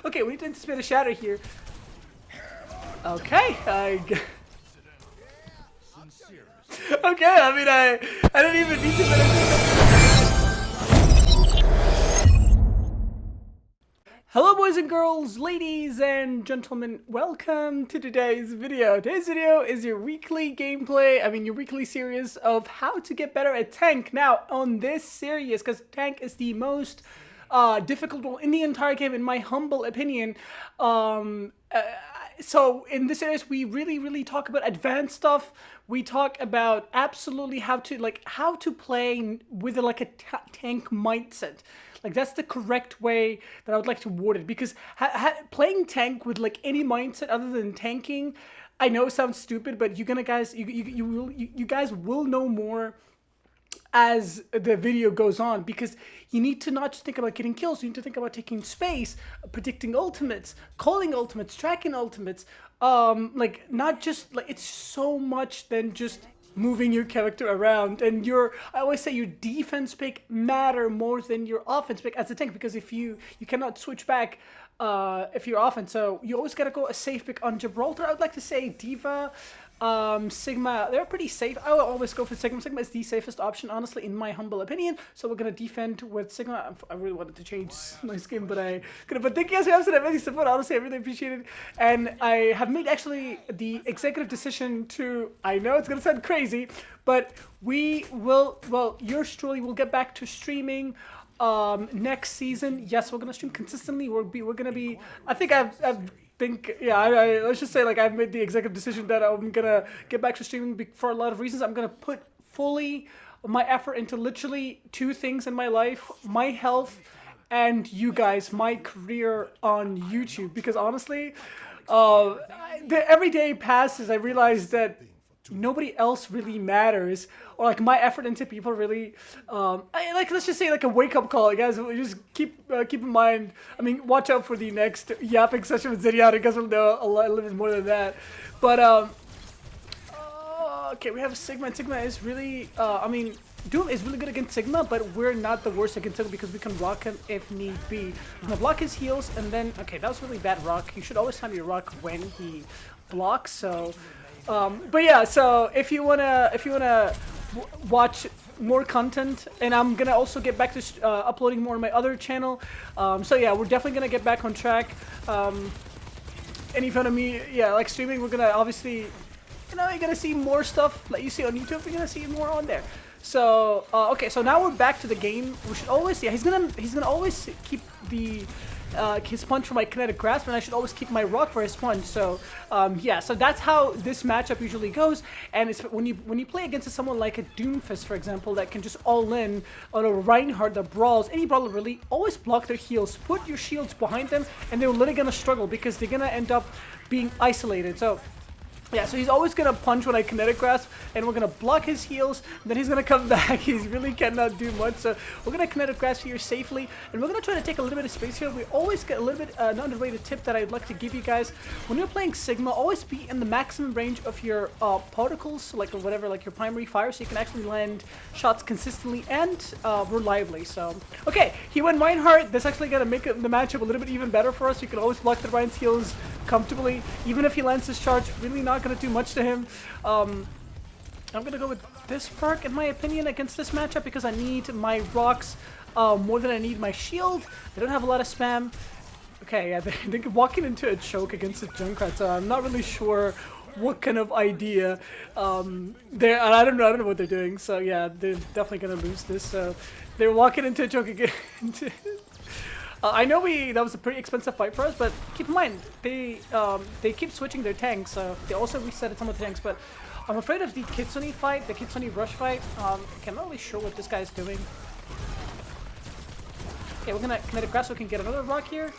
Okay, we need to anticipate a shatter here. Okay, okay, I mean, I don't even need to finish. Hello boys and girls, ladies and gentlemen, welcome to today's video. Today's video is your weekly gameplay, your weekly series of how to get better at tank. Now, on this series, because tank is the most difficult one in the entire game, in my humble opinion, so in this series we really talk about advanced stuff. We talk about absolutely how to play with like a tank mindset. Like that's the correct way that I would like to word it, because playing tank with like any mindset other than tanking, I know it sounds stupid, but you're gonna guys you guys will know more as the video goes on, because you need to not just think about getting kills, you need to think about taking space, predicting ultimates, calling ultimates, tracking ultimates, like not just like, it's so much than just moving your character around. And I always say your defense pick matter more than your offense pick as a tank, because if you cannot switch back if you're offense, so you always gotta go a safe pick. On Gibraltar, I would like to say Diva, Sigma, they're pretty safe. I will always go for Sigma. Sigma is the safest option, honestly, in my humble opinion. So we're gonna defend with Sigma. I really wanted to change my skin, but I couldn't. But thank you guys for having support. Honestly, I really appreciate it. And I have made actually the executive decision to. I know it's gonna sound crazy, but we will. Well, yours truly will get back to streaming next season. Yes, we're gonna stream consistently. We're gonna be. I think I've think, yeah, let's just say, like, I've made the executive decision that I'm gonna get back to streaming for a lot of reasons. I'm gonna put fully my effort into literally two things in my life: my health and you guys, my career on YouTube. Because honestly, every day passes, I realize that nobody else really matters, or like my effort into people really like, let's just say, like a wake-up call, guys. Just keep in mind, watch out for the next yapping session with Zenyatta. You guys will know a little bit more than that. But okay, we have Sigma, and Sigma is really Doom is really good against Sigma, but we're not the worst against Sigma because we can block him if need be. We're gonna block his heals, and then, okay, that was really bad rock. You should always time your rock when he blocks. So but yeah, so if you wanna watch more content, and I'm gonna also get back to uploading more on my other channel. So yeah, we're definitely gonna get back on track. Any fun of me, yeah, like streaming, we're gonna obviously, you're gonna see more stuff like you see on YouTube. You're gonna see more on there. So okay, so now we're back to the game. We should always, yeah, he's gonna always keep the his punch for my kinetic grasp, and I should always keep my rock for his punch. So yeah, so that's how this matchup usually goes. And it's when you play against someone like a Doomfist, for example, that can just all in on a Reinhardt that brawls, any brawler really, always block their heals, put your shields behind them, and they're literally gonna struggle because they're gonna end up being isolated. So yeah, so he's always going to punch when I kinetic grasp, and we're going to block his heals, and then he's going to come back. He really cannot do much, so we're going to kinetic grasp here safely, and we're going to try to take a little bit of space here. We always get a little bit, an underrated tip that I'd like to give you guys. When you're playing Sigma, always be in the maximum range of your particles, like or whatever, like your primary fire, so you can actually land shots consistently and reliably. So, okay, he went Reinhardt. That's actually going to make the matchup a little bit even better for us. You can always block the Reinhardt's heals comfortably, even if he lands his charge. Really not gonna do much to him. I'm gonna go with this perk, in my opinion, against this matchup, because I need my rocks more than I need my shield. They don't have a lot of spam. Okay, yeah, they're walking into a choke against a Junkrat, so I'm not really sure what kind of idea they're. I don't know what they're doing. So yeah, they're definitely gonna lose this. So they're walking into a choke again. I know that was a pretty expensive fight for us, but keep in mind, they keep switching their tanks, so they also reset some of the tanks. But I'm afraid of the Kitsune fight, the Kitsune rush fight. I'm not really sure what this guy's doing. Okay, we're gonna kinetic grasp so we can get another rock here.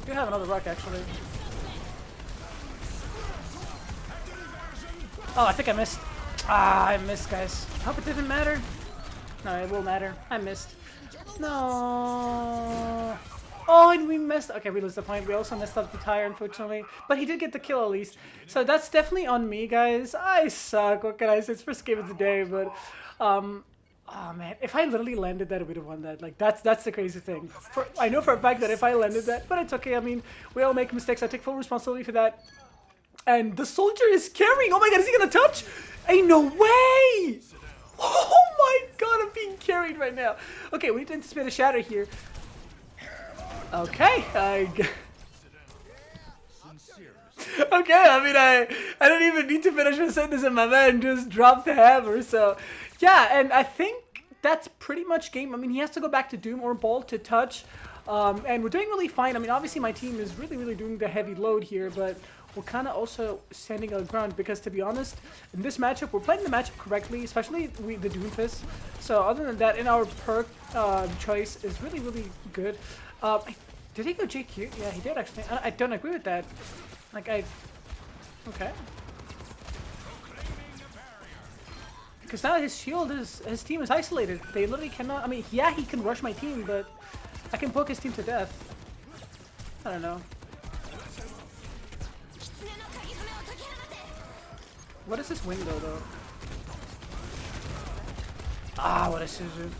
We do have another rock, actually. Oh, I think I missed. Ah, I missed, guys. I hope it didn't matter. No, it will matter. I missed. No. Oh, and we missed. Okay, we lose the point. We also messed up the tire, unfortunately. But he did get the kill at least. So that's definitely on me, guys. I suck. What can I say? It's first game of the day, but Oh man, if I literally landed that, I would have won that. Like that's the crazy thing. I know for a fact that if I landed that, but it's okay. I mean, we all make mistakes. I take full responsibility for that. And the soldier is carrying. Oh my god, is he gonna touch? Ain't no way! Oh my god, I'm being carried right now. Okay, we need to anticipate a shatter here. Okay, okay, I mean, I don't even need to finish my sentence and my man just dropped the hammer, so... Yeah, and I think that's pretty much game. I mean, he has to go back to Doom or Ball to touch, and we're doing really fine. I mean, obviously my team is really doing the heavy load here, but we're kind of also standing our ground because, to be honest, in this matchup, we're playing the matchup correctly, especially the Doomfist. So other than that, in our perk choice is really good. Did he go JQ? Yeah, he did actually. I don't agree with that. Like, okay. Because now his shield his team is isolated. They literally cannot. I mean, yeah, he can rush my team, but I can poke his team to death. I don't know. What is this window though? Ah, what a Suzu.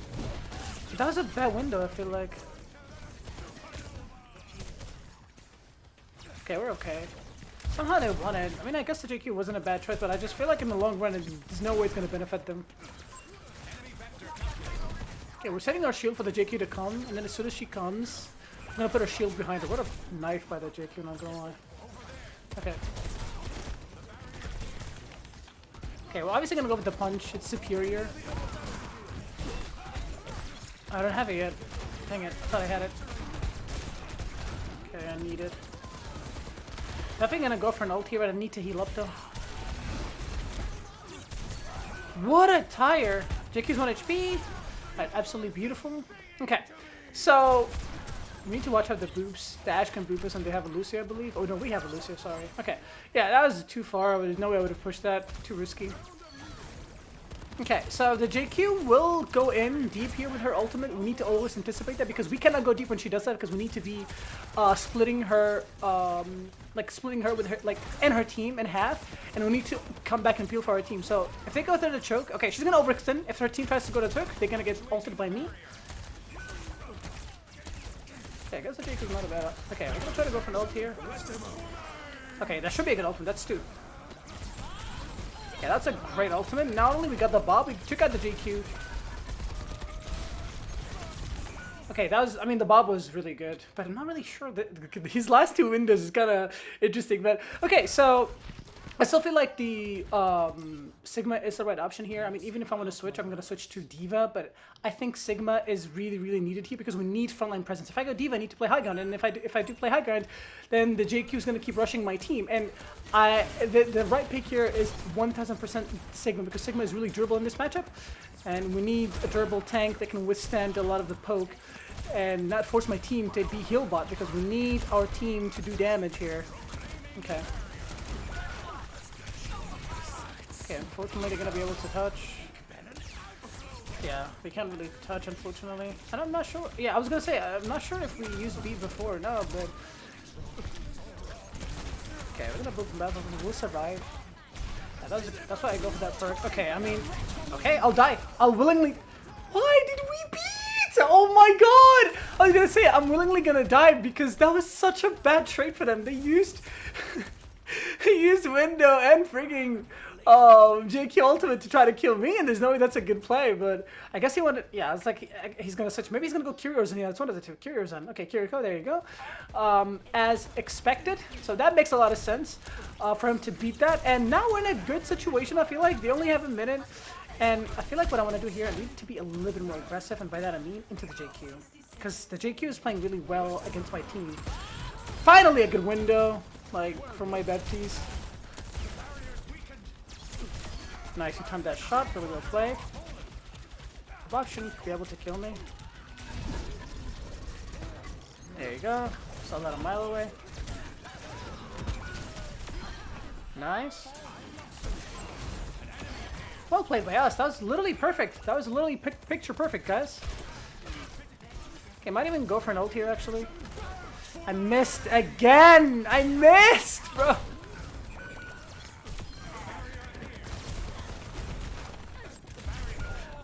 That was a bad window, I feel like. Okay, we're okay. Somehow they won it. I mean, I guess the JQ wasn't a bad choice, but I just feel like in the long run, there's no way it's going to benefit them. Okay, we're setting our shield for the JQ to come, and then as soon as she comes, I'm going to put our shield behind her. What a knife by the JQ, not going to lie. Okay. Okay, we're obviously going to go with the punch. It's superior. I don't have it yet. Dang it. I thought I had it. Okay, I need it. Definitely gonna go for an ult here, but I need to heal up though. What a tire! JQ's 1 HP. Right, absolutely beautiful. Okay, so we need to watch out the boops. The Ash can boop us, and they have a Lucio, I believe. Oh no, we have a Lucio. Sorry. Okay, yeah, that was too far. There's no way I would have pushed that. Too risky. Okay, so the JQ will go in deep here with her ultimate. We need to always anticipate that because we cannot go deep when she does that because we need to be splitting her, splitting her with her, and her team in half, and we need to come back and peel for our team. So if they go through the choke, okay, she's gonna overextend. If her team tries to go to the choke, they're gonna get ulted by me. Okay, I guess the JQ's not a bad. Okay, we're gonna try to go for an ult here. Okay, that should be a good ultimate. That's 2. Yeah, that's a great ultimate. Not only we got the Bob, we took out the JQ. Okay, that was, I mean, the Bob was really good, but I'm not really sure that his last 2 windows is kind of interesting. But okay, so I still feel like the Sigma is the right option here. I mean, even if I want to switch, I'm going to switch to D.Va, but I think Sigma is really needed here because we need frontline presence. If I go D.Va, I need to play high ground, and if I do play high ground, then the JQ is going to keep rushing my team. And the right pick here is 1000% Sigma because Sigma is really durable in this matchup, and we need a durable tank that can withstand a lot of the poke and not force my team to be heal bot because we need our team to do damage here. Okay. Okay, unfortunately they're gonna be able to touch. Yeah, we can't really touch, unfortunately. And I'm not sure. Yeah, I was gonna say, I'm not sure if we used B before or no, but... Okay, we're gonna boop him back, we'll survive. Yeah, that's why I go for that perk. Okay, I mean... Okay, I'll die. I'll willingly... Why did we beat? Oh my god! I was gonna say, I'm willingly gonna die because that was such a bad trade for them. They used... they used window and frigging... JQ ultimate to try to kill me, and there's no way that's a good play, but I guess he wanted, yeah, it's like he's gonna switch, maybe he's gonna go Curiousin, yeah, that's one of the 2, Curiousin, okay, Kiriko, there you go, as expected, so that makes a lot of sense, for him to beat that, and now we're in a good situation. I feel like they only have a minute, and I feel like what I want to do here, I need to be a little bit more aggressive, and by that I mean into the JQ, because the JQ is playing really well against my team. Finally a good window, like, from my bad piece. Nice, he timed that shot, really well played. The box shouldn't be able to kill me. There you go. Saw that a mile away. Nice. Well played by us. That was literally perfect. That was literally picture perfect, guys. Okay, might even go for an ult here, actually. I missed again! I missed, bro!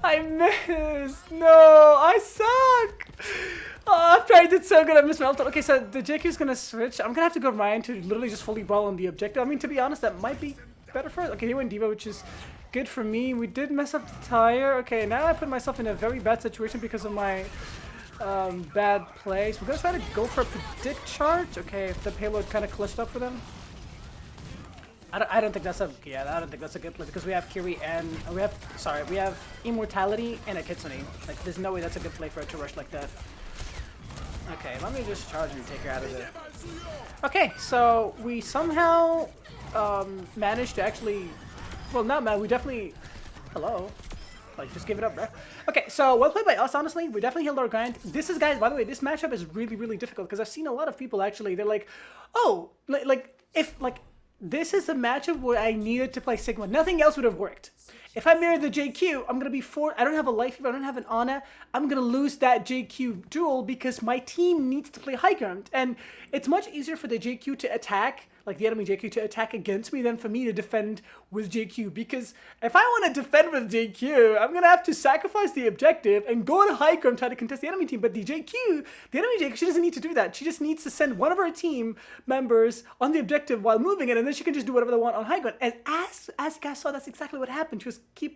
I I missed. No, I suck. Oh, after I did so good, I missed my ult. Okay, so the JQ's gonna switch. I'm gonna have to go Ryan to literally just fully ball on the objective. I mean, to be honest, that might be better for us. Okay, he went Diva, which is good for me. We did mess up the tire. Okay, now I put myself in a very bad situation because of my bad plays. We're gonna try to go for a predict charge. Okay, if the payload kind of clutched up for them. I don't think that's a I don't think that's a good play because we have Kiri and we have Immortality and a Kitsune. Like there's no way that's a good play for her to rush like that. Okay, let me just charge and take her out of there. Okay, so we somehow managed to actually, well, not man, we definitely, hello. Like, just give it up, bro. Okay, so well played by us, honestly. We definitely held our grind. This is, guys, by the way, this matchup is really, really difficult because I've seen a lot of people actually, they're like, oh, this is a matchup where I needed to play Sigma. Nothing else would have worked. If I mirror the JQ, I'm going to be I don't have a life, I don't have an Ana. I'm going to lose that JQ duel because my team needs to play high ground. And it's much easier for the JQ to attack, like the enemy JQ to attack against me than for me to defend with JQ. Because if I want to defend with JQ, I'm going to have to sacrifice the objective and go on high ground try to contest the enemy team. But the enemy JQ, she doesn't need to do that. She just needs to send one of her team members on the objective while moving it, and then she can just do whatever they want on high ground. And as you guys saw, that's exactly what happened.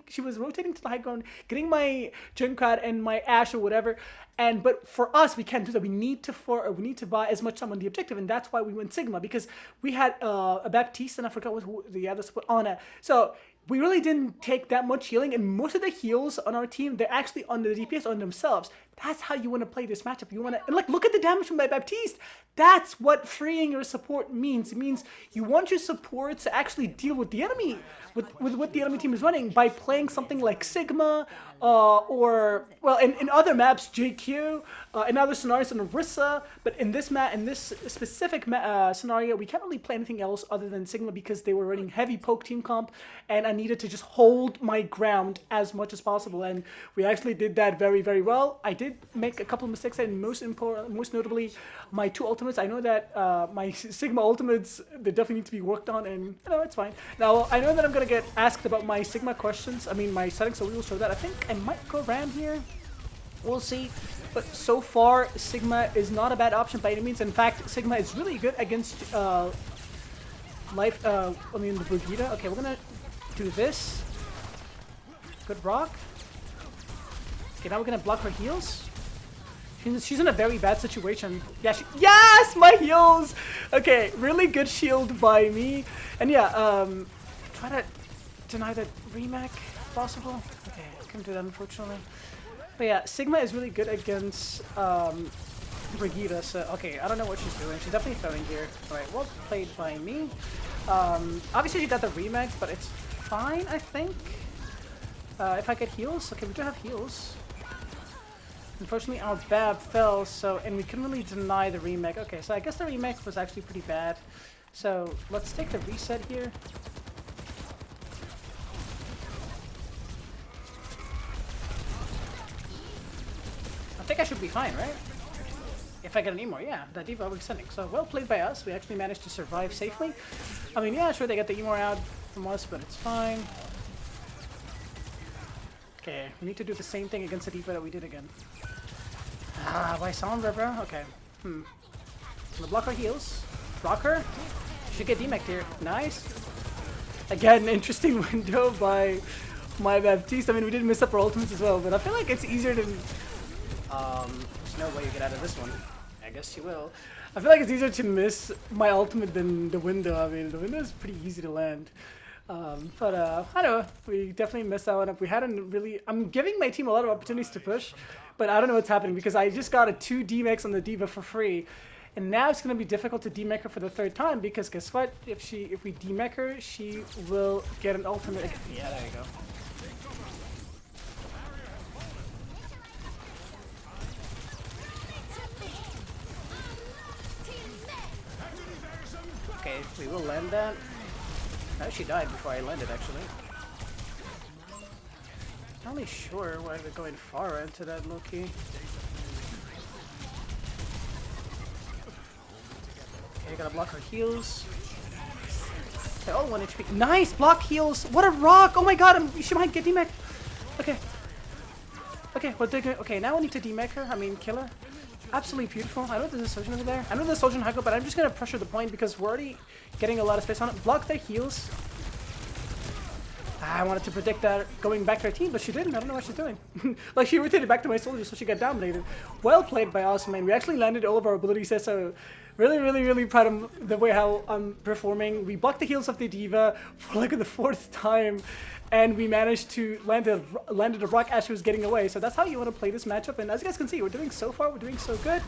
She was rotating to the high ground, getting my Junkrat and my Ashe or whatever. But for us, we can't do that. We need to buy as much time on the objective, and that's why we went Sigma, because we had a Baptiste and I forgot who the other support, Ana. So we really didn't take that much healing, and most of the heals on our team, they're actually on the DPS on themselves. That's how you want to play this matchup. You want to, and like, look at the damage from my Baptiste. That's what freeing your support means. It means you want your support to actually deal with the enemy, with what the enemy team is running by playing something like Sigma, or, well, in other maps, JQ, in other scenarios, in Orisa. But in this specific scenario, we can't really play anything else other than Sigma because they were running heavy poke team comp, and I needed to just hold my ground as much as possible. And we actually did that very, very well. I did make a couple of mistakes, and most notably, my two ultimates. I know that my Sigma ultimates, they definitely need to be worked on, and it's fine. Now, I know that I'm going to get asked about my Sigma questions, my settings, so we will show that. I think I might go Ram here. We'll see. But so far, Sigma is not a bad option by any means. In fact, Sigma is really good against the Brigitte. Okay, we're going to do this. Good rock. Okay, now we're going to block her heals. She's in a very bad situation. Yeah, yes, my heals. Okay, really good shield by me. And yeah, try to deny the remake if possible. Okay, couldn't do that unfortunately. But yeah, Sigma is really good against Brigitte. So okay, I don't know what she's doing. She's definitely throwing here. Alright, well played by me. Obviously she got the remake, but it's fine, I think. If I get heals, okay, we do have heals. Unfortunately, our Bab fell, and we couldn't really deny the remake. Okay, so I guess the remake was actually pretty bad. So let's take the reset here. I think I should be fine, right? If I get an Emor, yeah, the Diva was sending. So well played by us. We actually managed to survive safely. I mean, yeah, sure, they got the Emor out from us, but it's fine. Okay, we need to do the same thing against the Diva that we did again. Ah, why Sombra, bro? Okay. I'm gonna block her heals. Block her. Should get demeched here. Nice. Again, interesting window by my Baptiste. I mean, we did miss up our ultimates as well, but I feel like it's easier to... there's no way you get out of this one. I guess you will. I feel like it's easier to miss my ultimate than the window. I mean, the window is pretty easy to land. I don't know, we definitely messed that one up. We hadn't really... I'm giving my team a lot of opportunities to push, but I don't know what's happening because I just got a 2 DMAX on the Diva for free, and now it's going to be difficult to DMAX her for the 3rd time because guess what? If we DMAX her, she will get an ultimate again. Yeah, there you go. Okay, we will land that. She died before I landed, actually. Not really sure why we're going far into that, Loki. Okay, gotta block her heals. They're all 1 HP. Nice! Block heals! What a rock! Oh my god, she might get demeched. Okay. Okay, what they're going okay, now I need to demech her, I mean kill her. Absolutely beautiful. I know there's a Sojourn over there. I know there's a Sojourn Hugger, but I'm just gonna pressure the point because we're already getting a lot of space on it. Block their heals. I wanted to predict that going back to her team, but she didn't. I don't know what she's doing. Like, she rotated back to my soldiers, so she got dominated. Well played by us, man. We actually landed all of our abilities there, so really proud of the way how I'm performing. We blocked the heals of the D.Va for like the 4th time, and we managed to landed a rock as she was getting away. So that's how you want to play this matchup. And as you guys can see, we're doing so good.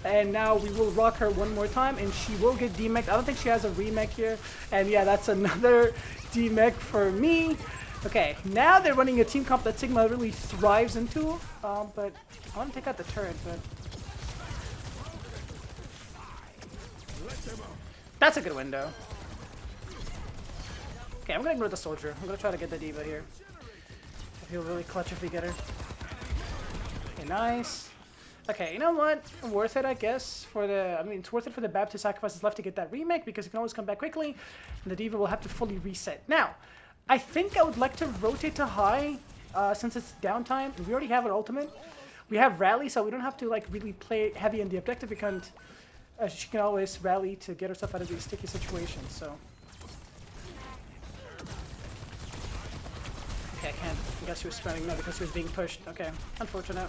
And now we will rock her one more time, and she will get demech. I don't think she has a remech here. And yeah, that's another demech for me. Okay, now they're running a team comp that Sigma really thrives into. But I want to take out the turret, but that's a good window. Okay, I'm gonna ignore the soldier. I'm gonna try to get the D.Va here. I feel really clutch if we get her. Okay, nice. Okay, you know what? Worth it, I guess. I mean, it's worth it for the Bab to sacrifice his life to get that remake because he can always come back quickly, and the D.Va will have to fully reset. Now, I think I would like to rotate to high since it's downtime. We already have an ultimate. We have rally, so we don't have to like really play heavy in the objective because she can always rally to get herself out of these sticky situations. So. Okay, I can't. I guess she was spamming now because she was being pushed. Okay, unfortunate.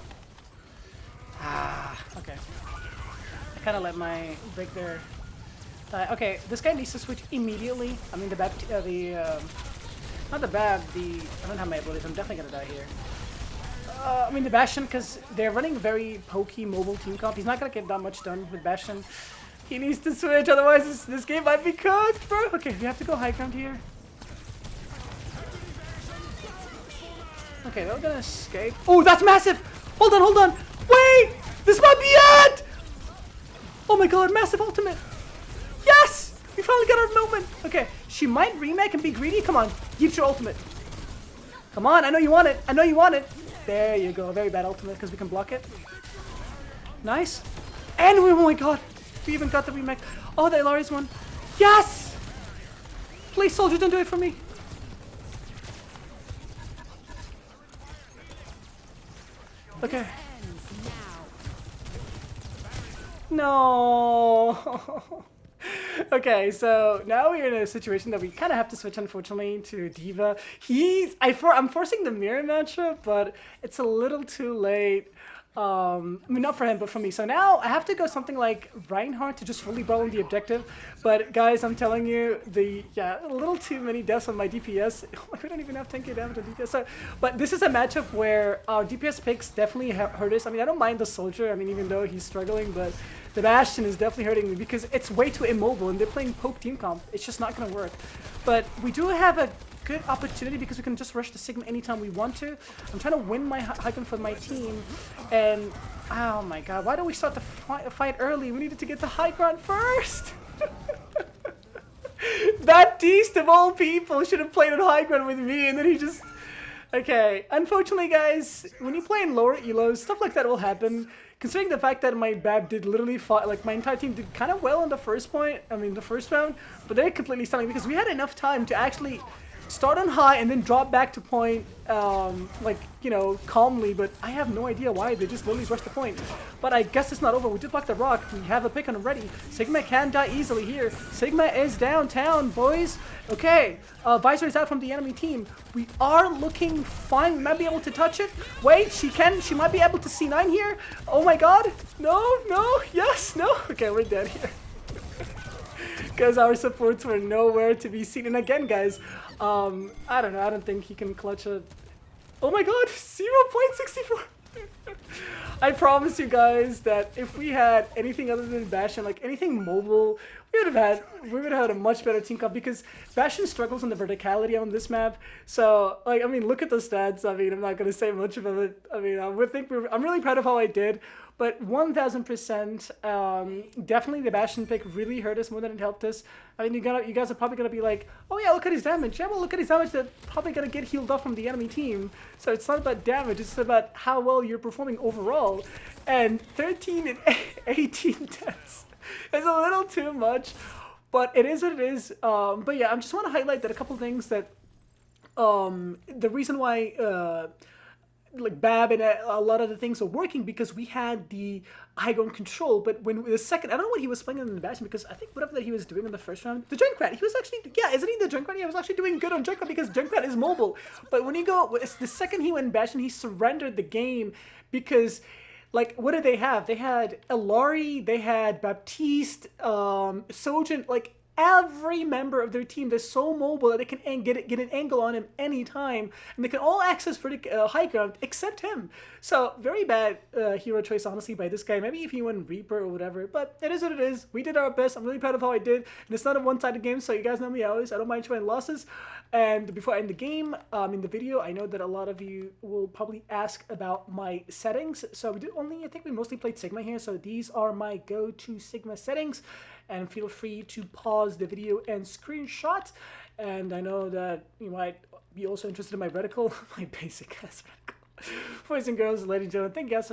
Okay. I kind of let my break there. Okay, this guy needs to switch immediately. I mean, the Bab, not the Bab, I don't have my abilities. I'm definitely gonna die here. I mean, the Bastion, because they're running very pokey mobile team comp. He's not gonna get that much done with Bastion. He needs to switch, otherwise this game might be cooked, bro. Okay, we have to go high ground here. Okay, they're gonna escape. Oh, that's massive! Hold on! Wait! This might be it! Oh my god, massive ultimate! Yes! We finally got our moment! Okay, she might remake and be greedy. Come on, use your ultimate. Come on, I know you want it. There you go, very bad ultimate because we can block it. Nice. And oh my god, we even got the remake. Oh, the Ilari's one. Yes! Please, soldier, don't do it for me. Okay. No. Okay, so now we're in a situation that we kind of have to switch, unfortunately, to D.Va. I'm forcing the mirror matchup, but it's a little too late. I mean, not for him, but for me. So now I have to go something like Reinhardt to just fully brawl in the objective. But guys, I'm telling you, a little too many deaths on my DPS. We don't even have 10k damage on DPS. So, but this is a matchup where our DPS picks definitely hurt us. I mean, I don't mind the soldier. I mean, even though he's struggling, but the Bastion is definitely hurting me because it's way too immobile and they're playing poke team comp. It's just not gonna work. But we do have a good opportunity because we can just rush the Sigma anytime we want to. I'm trying to win my high ground for my team, and oh my god, why don't we start the fight early? We needed to get the high ground first. Baptiste of all people should have played on high ground with me, and then he just... Okay, unfortunately guys, when you play in lower elos, stuff like that will happen. Considering the fact that my Bab did literally fight, like my entire team did kind of well in the first round, but they're completely stunning because we had enough time to actually start on high and then drop back to point, like, you know, calmly, but I have no idea why. They just literally rushed the point. But I guess it's not over. We did block the rock. We have a pick on him ready. Sigma can die easily here. Sigma is downtown, boys. Okay, Visor is out from the enemy team. We are looking fine. We might be able to touch it. Wait, she might be able to C9 here. Oh my god. No, yes, no. Okay, we're dead here. Because our supports were nowhere to be seen. And again, guys, I don't know. I don't think he can clutch a... Oh my god, 0.64. I promise you guys that if we had anything other than Bastion, like anything mobile, we would have had a much better team comp because Bastion struggles on the verticality on this map. So, like, I mean, look at the stats. I mean, I'm not gonna say much about it. I mean, I'm really proud of how I did. But 1000%, definitely the Bastion pick really hurt us more than it helped us. I mean, you guys are probably gonna be like, oh yeah, look at his damage. Yeah, well, look at his damage. That's probably gonna get healed off from the enemy team. So it's not about damage. It's about how well you're performing overall. And 13 and 18 deaths is a little too much, but it is what it is. But yeah, I just want to highlight that a couple things that the reason why like Bab and a lot of the things are working because we had the high ground control. But when the second, I don't know what he was playing in the match because I think whatever that he was doing in the first round, the Junkrat, he was actually, yeah, isn't he the Junkrat? He was actually doing good on Junkrat because Junkrat is mobile. But when you go, the second he went Bastion, he surrendered the game because like what did they have? They had Elari, they had Baptiste, Sojin, like every member of their team. They're so mobile that they can get an angle on him anytime, and they can all access pretty high ground except him. So very bad hero choice, honestly, by this guy. Maybe if he went Reaper or whatever, but it is what it is. We did our best. I'm really proud of how I did, and it's not a one-sided game, so you guys know me always. I don't mind showing losses. And before I end the game, in the video, I know that a lot of you will probably ask about my settings. So we did only, I think we mostly played Sigma here. So these are my go-to Sigma settings. And feel free to pause the video and screenshot. And I know that you might be also interested in my reticle, my basic ass reticle. Boys and girls, ladies and gentlemen, thank you guys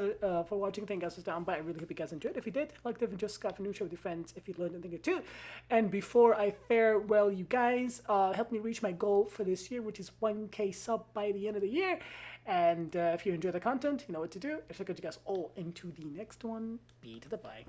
for watching. Thank you guys for stopping by. I really hope you guys enjoyed. If you did, like the video, just subscribe for new show with your friends if you learned anything too. And before I farewell you guys, help me reach my goal for this year, which is 1K sub by the end of the year. And if you enjoy the content, you know what to do. I'll get you guys all into the next one. Be to the bye.